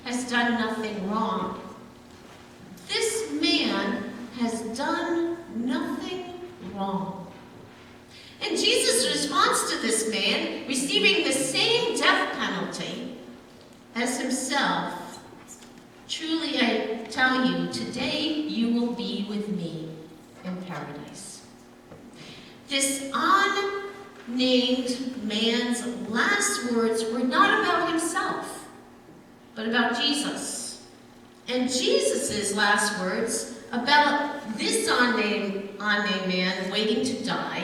has done nothing wrong. This man has done nothing wrong. And Jesus' response to this man, receiving the same death penalty as himself, truly I tell you, today you will be with me in paradise. This unnamed man's last words were not about himself, but about Jesus. And Jesus' last words about this unnamed man waiting to die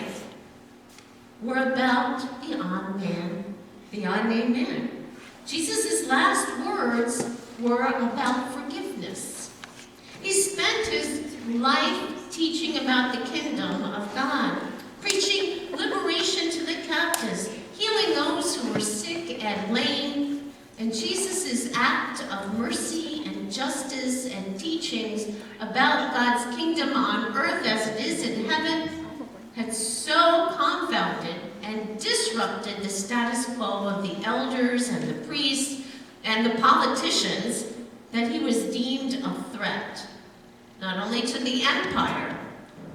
were about the unnamed man. Jesus' last words were about forgiveness. He spent his life teaching about the kingdom of God, preaching liberation to the captives, healing those who were sick and lame. And Jesus' act of mercy and justice and teachings about God's kingdom on earth as it is in heaven had so confounded and disrupted the status quo of the elders and the priests and the politicians that he was deemed a threat, not only to the empire,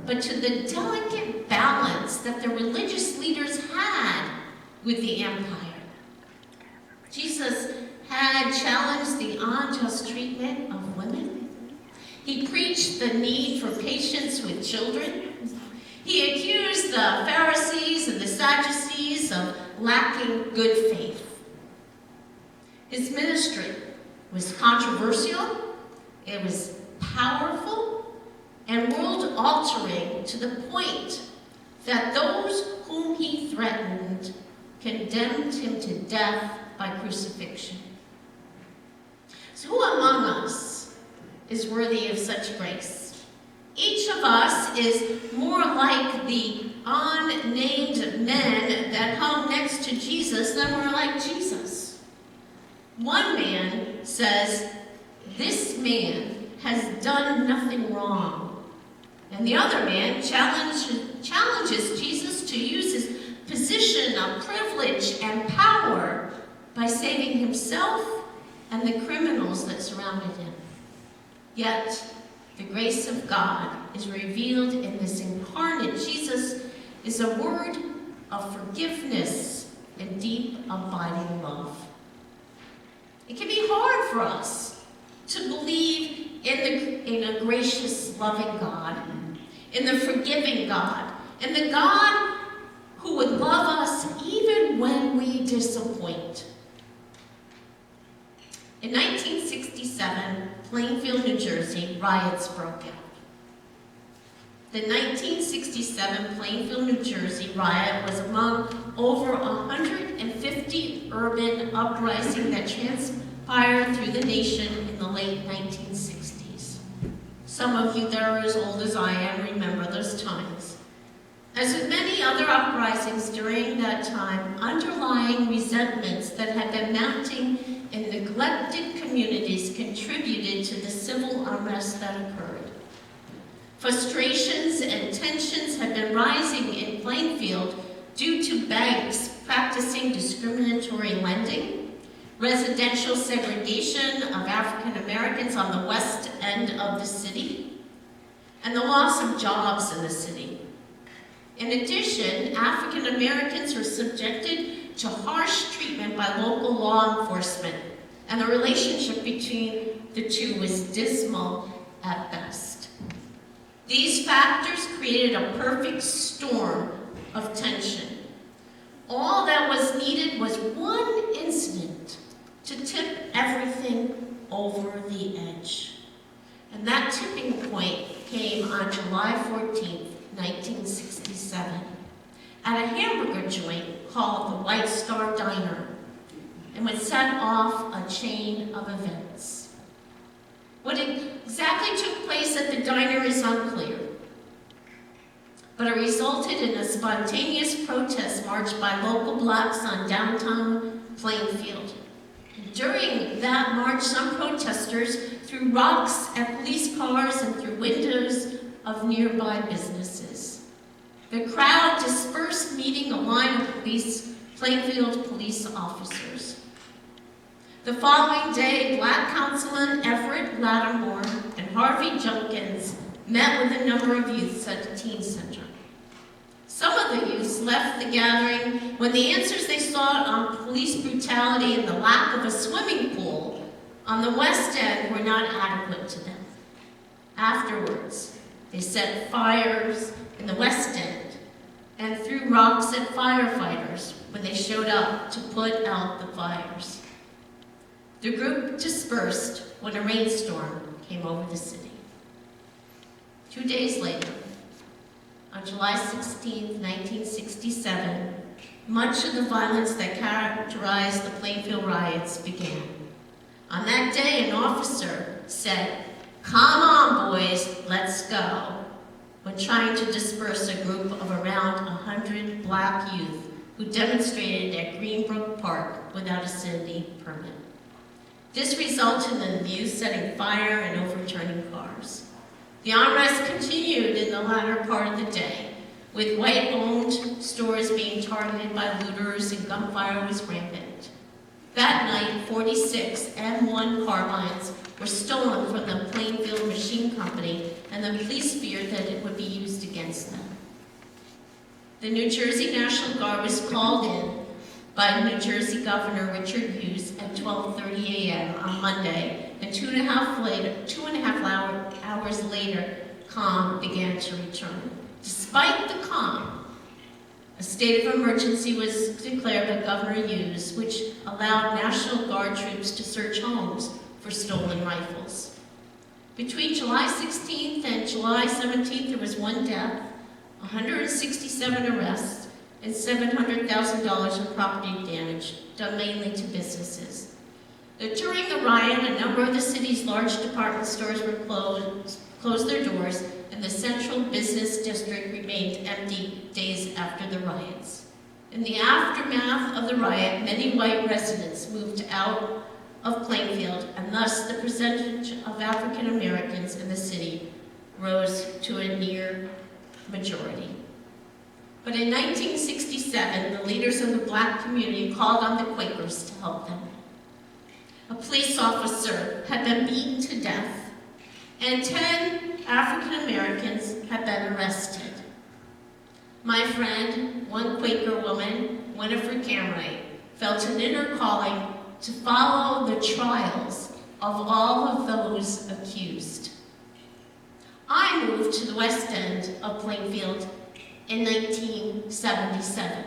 but to the delicate balance that the religious leaders had with the empire. Jesus had challenged the unjust treatment of women. He preached the need for patience with children. He accused the Pharisees and the Sadducees of lacking good faith. His ministry was controversial, it was powerful, and world-altering to the point that those whom he threatened condemned him to death by crucifixion. So who among us is worthy of such grace? Each of us is more like the unnamed men that hung next to Jesus than we're like Jesus. One man says, this man has done nothing wrong. And the other man challenges Jesus to use his position of privilege and power by saving himself and the criminals that surrounded him. Yet, the grace of God is revealed in this incarnate Jesus is a word of forgiveness and deep, abiding love. It can be hard for us to believe in a gracious, loving God, in the forgiving God, in the God who would love us even when we disappoint. In 1967, Plainfield, New Jersey, riots broke out. The 1967 Plainfield, New Jersey riot was among over 150 urban uprisings that transpired through the nation in the late 1960s. Some of you that are as old as I am remember those times. As with many other uprisings during that time, underlying resentments that had been mounting in neglected communities contributed to the civil unrest that occurred. Frustrations and tensions had been rising in Plainfield due to banks practicing discriminatory lending, residential segregation of African Americans on the west end of the city, and the loss of jobs in the city. In addition, African Americans were subjected to harsh treatment by local law enforcement, and the relationship between the two was dismal at best. These factors created a perfect storm of tension. All that was needed was one incident to tip everything over the edge. And that tipping point came on July 14th, 1967, at a hamburger joint called the White Star Diner, and would set off a chain of events. What exactly took place at the diner is unclear, but it resulted in a spontaneous protest march by local blacks on downtown Plainfield. During that march, some protesters threw rocks at police cars and through windows of nearby businesses. The crowd dispersed, meeting a line of Plainfield police officers. The following day, Black Councilman Everett Lattimore and Harvey Junkins met with a number of youths at the teen center. Some of the youths left the gathering when the answers they sought on police brutality and the lack of a swimming pool on the West End were not adequate to them. Afterwards, they set fires in the West End and threw rocks at firefighters when they showed up to put out the fires. The group dispersed when a rainstorm came over the city. 2 days later, on July 16, 1967, much of the violence that characterized the Plainfield riots began. On that day, an officer said, "Come on, boys, let's go," when trying to disperse a group of around 100 Black youth who demonstrated at Greenbrook Park without a city permit. This resulted in the youth setting fire and overturning cars. The unrest continued in the latter part of the day, with white-owned stores being targeted by looters and gunfire was rampant. That night, 46 M1 carbines were stolen from the Plainfield Machine Company, and the police feared that it would be used against them. The New Jersey National Guard was called in by New Jersey Governor Richard Hughes at 12:30 a.m. on Monday, and two and a half hours later, calm began to return. Despite the calm, a state of emergency was declared by Governor Hughes, which allowed National Guard troops to search homes for stolen rifles. Between July 16th and July 17th, there was one death, 167 arrests, and $700,000 in property damage, done mainly to businesses. During the riot, a number of the city's large department stores were closed their doors, and the central business district remained empty days after the riots. In the aftermath of the riot, many white residents moved out of Plainfield, and thus the percentage of African Americans in the city rose to a near majority. But in 1967, the leaders of the Black community called on the Quakers to help them. A police officer had been beaten to death, and 10 African Americans had been arrested. My friend, one Quaker woman, Winifred Camright, felt an inner calling to follow the trials of all of those accused. I moved to the West End of Plainfield in 1977,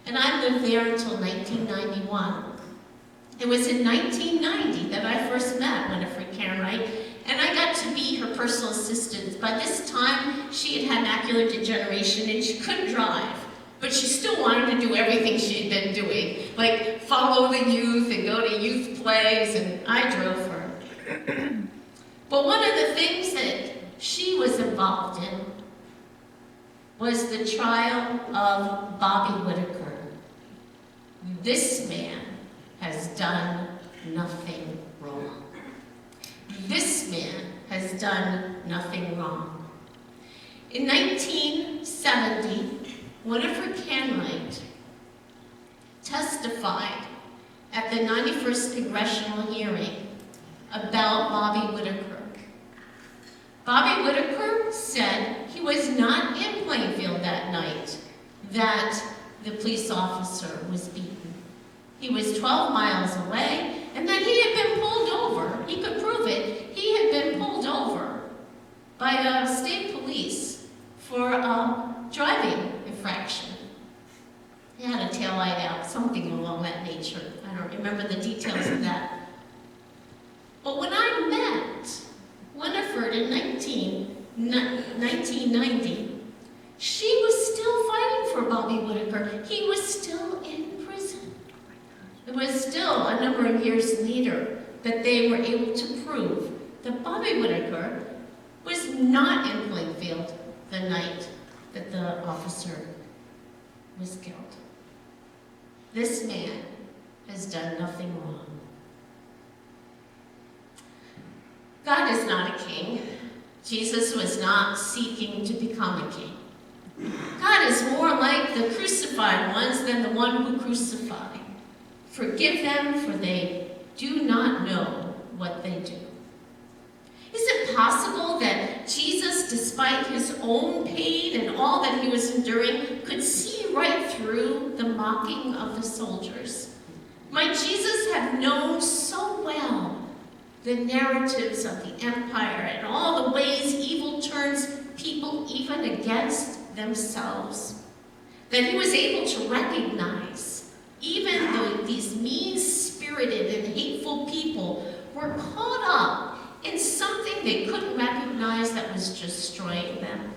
and I lived there until 1991. It was in 1990 that I first met Winifred Camright, and I got to be her personal assistant. By this time, she had macular degeneration and she couldn't drive, but she still wanted to do everything she had been doing, like follow the youth and go to youth plays, and I drove her. But one of the things that she was involved in was the trial of Bobby Whitaker. This man has done nothing wrong. This man has done nothing wrong. In 1970, Winifred Camright testified at the 91st Congressional hearing about Bobby Whitaker. Bobby Whitaker said he was not in Plainfield that night that the police officer was beaten. He was 12 miles away, and that he had been pulled over. He could prove it. He had been pulled over by state police for a driving infraction. He had a taillight out, something along that nature. I don't remember the details of that. But when I met Winifred in 1990, she was still fighting for Bobby Whitaker. He was still in prison. It was still a number of years later that they were able to prove that Bobby Whitaker was not in Plainfield the night that the officer was killed. This man has done nothing wrong. God is not a king. Jesus was not seeking to become a king. God is more like the crucified ones than the one who crucified. Forgive them, for they do not know what they do. Is it possible that Jesus, despite his own pain and all that he was enduring, could see right through the mocking of the soldiers? Might Jesus have known so well the narratives of the empire and all the ways evil turns people even against themselves, that he was able to recognize even though these mean-spirited and hateful people were caught up in something they couldn't recognize that was destroying them?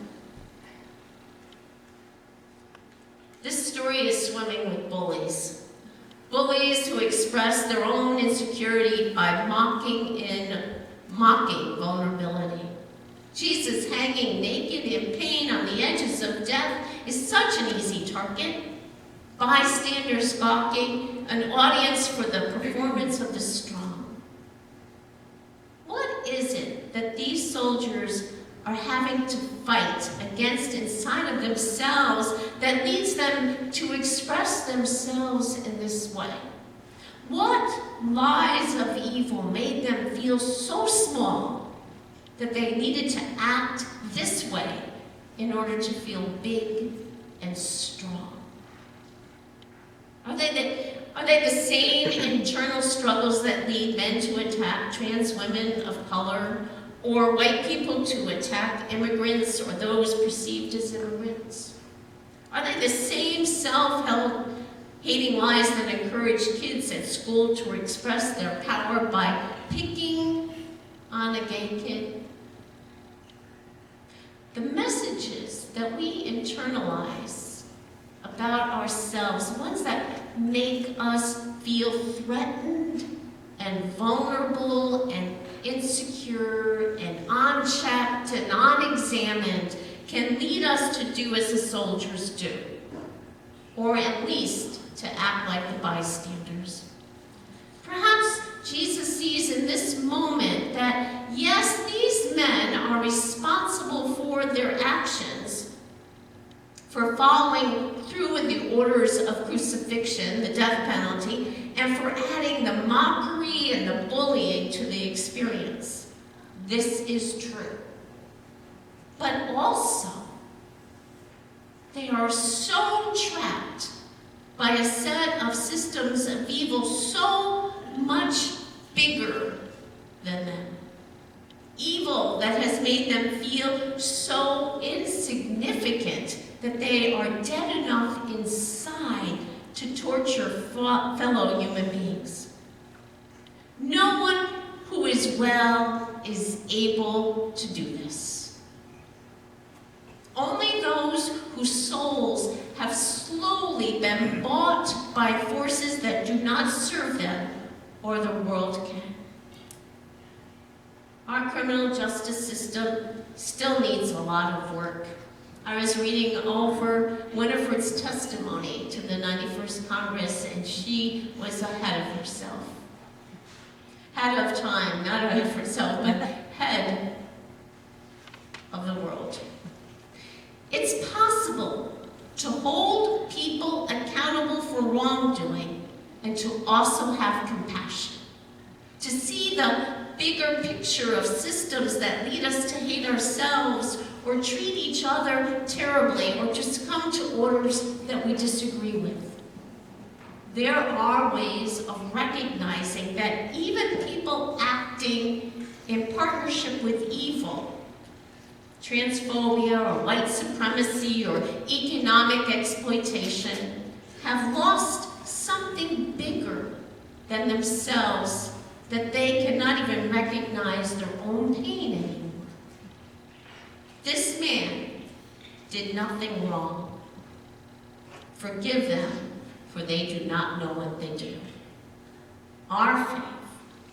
This story is swimming with bullies. Bullies who express their own insecurity by mocking vulnerability. Jesus hanging naked in pain on the edges of death is such an easy target. Bystanders gawking, an audience for the performance of the strong. What is it that these soldiers are having to fight against inside of themselves that leads them to express themselves in this way? What lies of evil made them feel so small that they needed to act this way in order to feel big and strong? Are they the same internal struggles that lead men to attack trans women of color, or white people to attack immigrants or those perceived as immigrants? Are they the same self-held hating lies that encourage kids at school to express their power by picking on a gay kid? The messages that we internalize about ourselves, ones that make us feel threatened and vulnerable and insecure and unchecked and unexamined, can lead us to do as the soldiers do, or at least to act like the bystanders. Perhaps Jesus sees in this moment that, yes, these men are responsible for their actions, for following through with the orders of crucifixion, the death penalty, and for adding the mockery and the bullying to the experience. This is true. But also, they are so trapped by a set of systems of evil so much bigger than them. Evil that has made them feel so insignificant that they are dead enough inside to torture fellow human beings. No one who is well is able to do this. Only those whose souls have slowly been bought by forces that do not serve them or the world can. Our criminal justice system still needs a lot of work. I was reading over Winifred's testimony to the 91st Congress, and she was ahead of herself. Ahead of time, not ahead of herself, but ahead of the world. It's possible to hold people accountable for wrongdoing and to also have compassion. To see the bigger picture of systems that lead us to hate ourselves or treat each other terribly or just come to orders that we disagree with. There are ways of recognizing that even people acting in partnership with evil, transphobia or white supremacy or economic exploitation, have lost something bigger than themselves, that they cannot even recognize their own pain anymore. This man did nothing wrong. Forgive them, for they do not know what they do. Our faith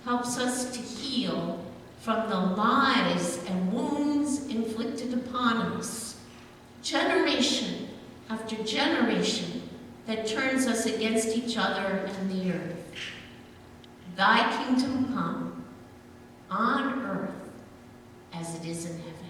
helps us to heal from the lies and wounds inflicted upon us, generation after generation, that turns us against each other and the earth. Thy kingdom come on earth as it is in heaven.